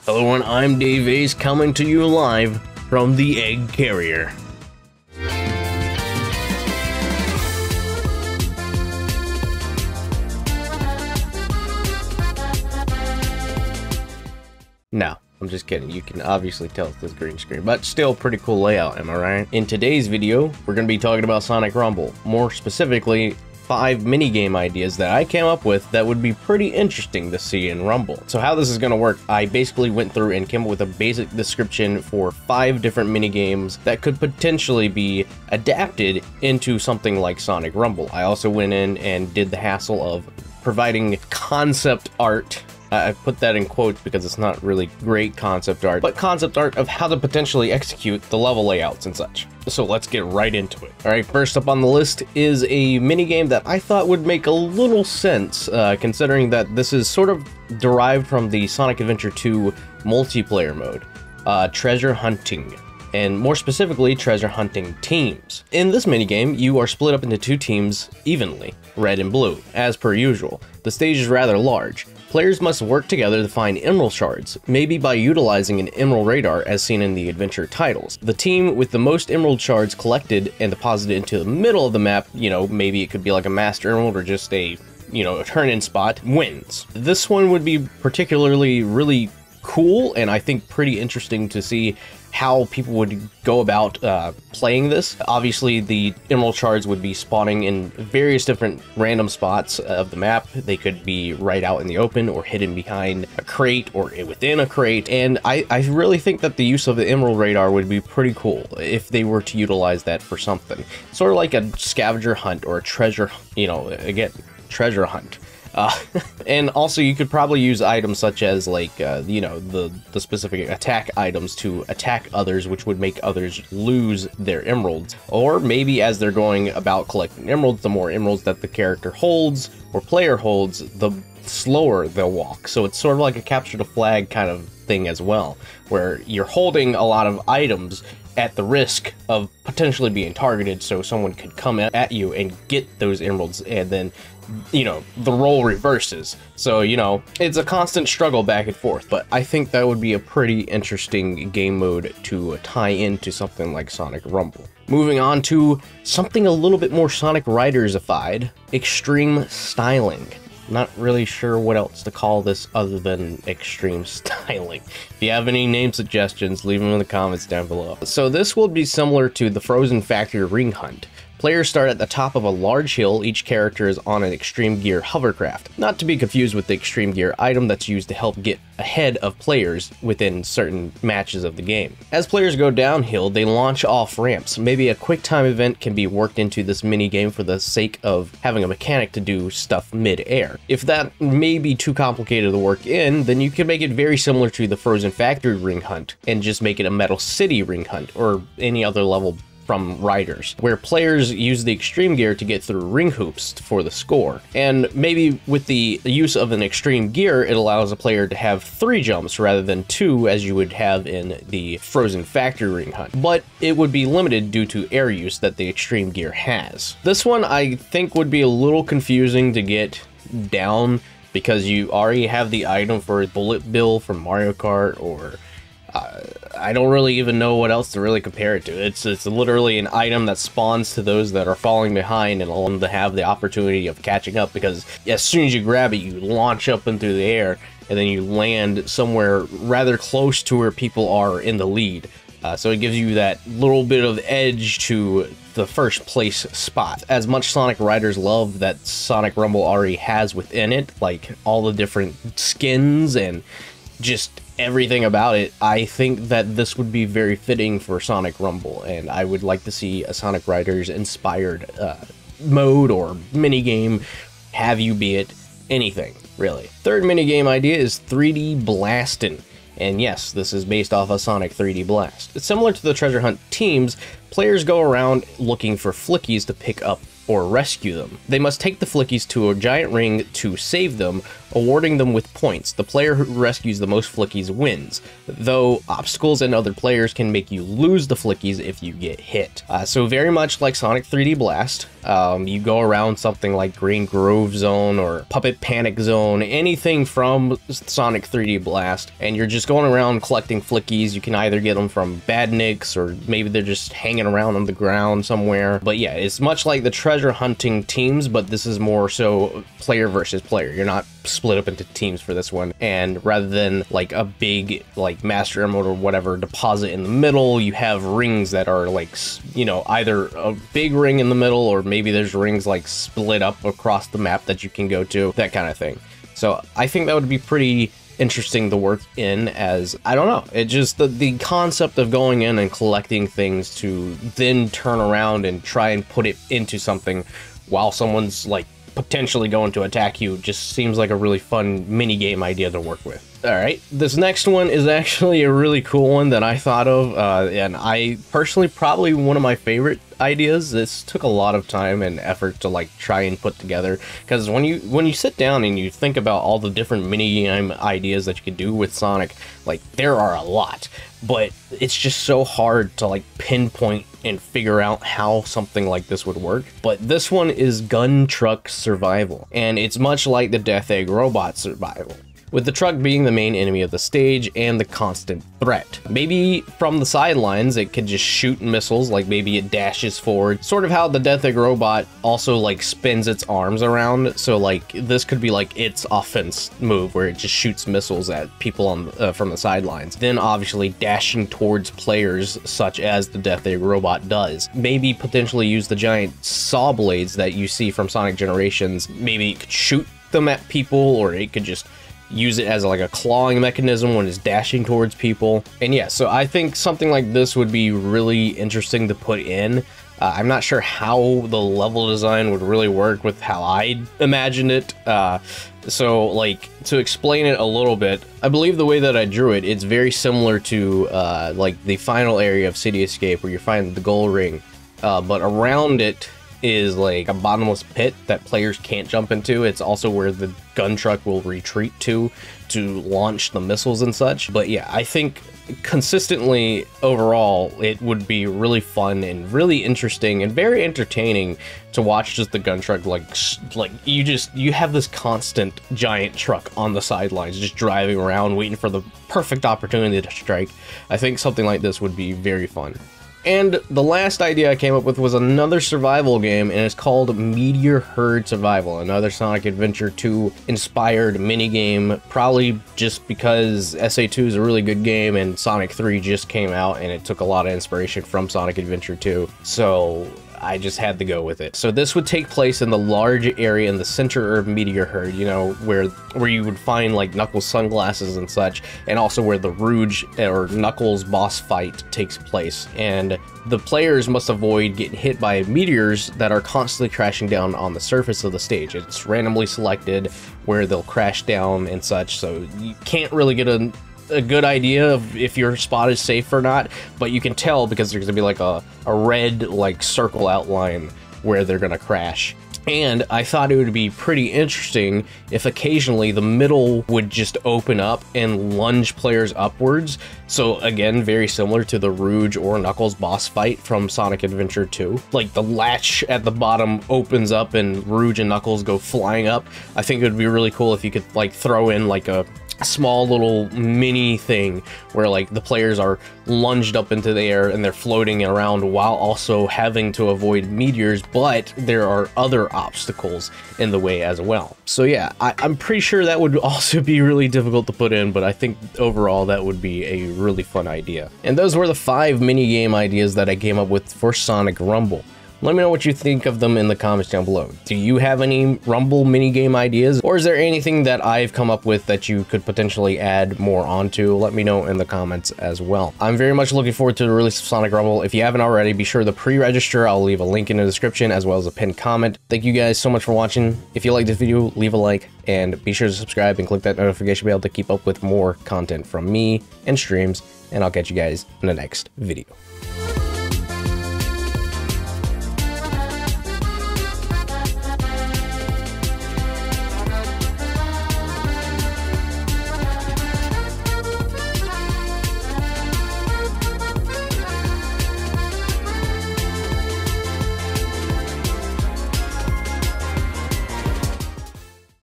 Hello everyone, I'm DaveAce coming to you live from the Egg Carrier. No, I'm just kidding. You can obviously tell it's this green screen, but still pretty cool layout, am I right? In today's video, we're going to be talking about Sonic Rumble. More specifically, 5 minigame ideas that I came up with that would be pretty interesting to see in Rumble. So how this is going to work, I basically went through and came up with a basic description for 5 different minigames that could potentially be adapted into something like Sonic Rumble. I also went in and did the hassle of providing concept art. I put that in quotes because it's not really great concept art, but concept art of how to potentially execute the level layouts and such. So let's get right into it. Alright, first up on the list is a minigame that I thought would make a little sense, considering that this is sort of derived from the Sonic Adventure 2 multiplayer mode, treasure hunting. And more specifically, treasure hunting teams. In this minigame, you are split up into 2 teams evenly, red and blue, as per usual. The stage is rather large. Players must work together to find emerald shards, maybe by utilizing an emerald radar as seen in the adventure titles. The team with the most emerald shards collected and deposited into the middle of the map, you know, maybe it could be like a master emerald or just a, a turn-in spot, wins. This one would be particularly really cool and I think pretty interesting to see how people would go about playing this. Obviously, the emerald shards would be spawning in various different random spots of the map. They could be right out in the open or hidden behind a crate or within a crate. And I really think that the use of the emerald radar would be pretty cool if they were to utilize that for something. Sort of like a scavenger hunt or a treasure, again, treasure hunt. And also you could probably use items such as like, the specific attack items to attack others, which would make others lose their emeralds. Or maybe as they're going about collecting emeralds, the more emeralds that the character holds or player holds, the slower they'll walk. So it's sort of like a capture the flag kind of thing as well, where you're holding a lot of items at the risk of potentially being targeted, so someone could come at you and get those emeralds, and then the role reverses. So, it's a constant struggle back and forth, but I think that would be a pretty interesting game mode to tie into something like Sonic Rumble. Moving on to something a little bit more Sonic Riders-ified, extreme styling. Not really sure what else to call this other than extreme styling. If you have any name suggestions, leave them in the comments down below. So this will be similar to the Frozen Factory Ring Hunt. Players start at the top of a large hill. Each character is on an Extreme Gear hovercraft, not to be confused with the Extreme Gear item that's used to help get ahead of players within certain matches of the game. As players go downhill, they launch off ramps. Maybe a quick time event can be worked into this mini game for the sake of having a mechanic to do stuff mid-air. If that may be too complicated to work in, then you can make it very similar to the Frozen Factory Ring Hunt and just make it a Metal City Ring Hunt or any other level from Riders, where players use the extreme gear to get through ring hoops for the score. And maybe with the use of an extreme gear, it allows a player to have 3 jumps rather than 2 as you would have in the Frozen Factory Ring Hunt. But it would be limited due to air use that the extreme gear has. This one I think would be a little confusing to get down because you already have the item for Bullet Bill from Mario Kart, or I don't really even know what else to really compare it to. It's literally an item that spawns to those that are falling behind and allow them to have the opportunity of catching up, because as soon as you grab it, you launch up into the air and then you land somewhere rather close to where people are in the lead. So it gives you that little bit of edge to the first place spot. As much Sonic Riders love that Sonic Rumble already has within it, like all the different skins and just everything about it, I think that this would be very fitting for Sonic Rumble, and I would like to see a Sonic Riders inspired mode or minigame, have you be it, anything, really. Third minigame idea is 3D Blastin'. And yes, this is based off of Sonic 3D Blast. It's similar to the treasure hunt teams. Players go around looking for flickies to pick up or rescue them. They must take the flickies to a giant ring to save them, awarding them with points. The player who rescues the most flickies wins, though obstacles and other players can make you lose the flickies if you get hit. So very much like Sonic 3D Blast, you go around something like Green Grove Zone or Puppet Panic Zone, anything from Sonic 3D Blast, and you're just going around collecting flickies. You can either get them from badniks, or maybe they're just hanging around on the ground somewhere. But yeah, it's much like the treasure hunting teams, but this is more so player versus player. You're not split up into teams for this one, and rather than like a big like Master Emerald or whatever deposit in the middle, you have rings that are like, you know, either a big ring in the middle, or maybe there's rings like split up across the map that you can go to, that kind of thing. So I think that would be pretty interesting to work in, as I don't know, it just the concept of going in and collecting things to then turn around and try and put it into something while someone's like potentially going to attack you just seems like a really fun mini game idea to work with. All right, this next one is actually a really cool one that I thought of, and I personally probably one of my favorite ideas. This took a lot of time and effort to like try and put together, because when you sit down and you think about all the different mini game ideas that you could do with Sonic, like there are a lot, but it's just so hard to like pinpoint and figure out how something like this would work. But this one is Gun Truck Survival, and it's much like the Death Egg Robot Survival, with the truck being the main enemy of the stage and the constant threat. Maybe from the sidelines it could just shoot missiles, like maybe it dashes forward, sort of how the Death Egg Robot also like spins its arms around. So like this could be like its offense move, where it just shoots missiles at people on from the sidelines, then obviously dashing towards players such as the Death Egg Robot does. Maybe potentially use the giant saw blades that you see from Sonic Generations. Maybe it could shoot them at people, or it could just use it as like a clawing mechanism when it's dashing towards people. And yeah, so I think something like this would be really interesting to put in. I'm not sure how the level design would really work with how I imagined it. So like, to explain it a little bit, I believe the way that I drew it, it's very similar to like the final area of City Escape, where you find the gold ring, but around it is like a bottomless pit that players can't jump into. It's also where the gun truck will retreat to launch the missiles and such. But yeah, I think consistently overall it would be really fun and really interesting and very entertaining to watch just the gun truck like you have this constant giant truck on the sidelines just driving around waiting for the perfect opportunity to strike. I think something like this would be very fun. And the last idea I came up with was another survival game, and it's called Meteor Herd Survival, another Sonic Adventure 2 inspired minigame, probably just because SA2 is a really good game and Sonic 3 just came out and it took a lot of inspiration from Sonic Adventure 2. So I just had to go with it. So this would take place in the large area in the center of Meteor Herd, you know, where you would find like Knuckles sunglasses and such, and also where the Rouge or Knuckles boss fight takes place. And the players must avoid getting hit by meteors that are constantly crashing down on the surface of the stage. It's randomly selected where they'll crash down and such, so you can't really get a good idea of if your spot is safe or not, but you can tell because there's gonna be like a red like circle outline where they're gonna crash. And I thought it would be pretty interesting if occasionally the middle would just open up and lunge players upwards. So again, very similar to the Rouge or Knuckles boss fight from Sonic Adventure 2. Like the latch at the bottom opens up and Rouge and Knuckles go flying up. I think it would be really cool if you could like throw in like a small little mini thing where like the players are lunged up into the air and they're floating around while also having to avoid meteors, but there are other obstacles in the way as well. So yeah, I'm pretty sure that would also be really difficult to put in, but I think overall that would be a really fun idea. And those were the 5 mini game ideas that I came up with for Sonic Rumble. Let me know what you think of them in the comments down below. Do you have any Rumble minigame ideas? Or is there anything that I've come up with that you could potentially add more onto? Let me know in the comments as well. I'm very much looking forward to the release of Sonic Rumble. If you haven't already, be sure to pre-register. I'll leave a link in the description as well as a pinned comment. Thank you guys so much for watching. If you like this video, leave a like and be sure to subscribe and click that notification bell to keep up with more content from me and streams. And I'll catch you guys in the next video.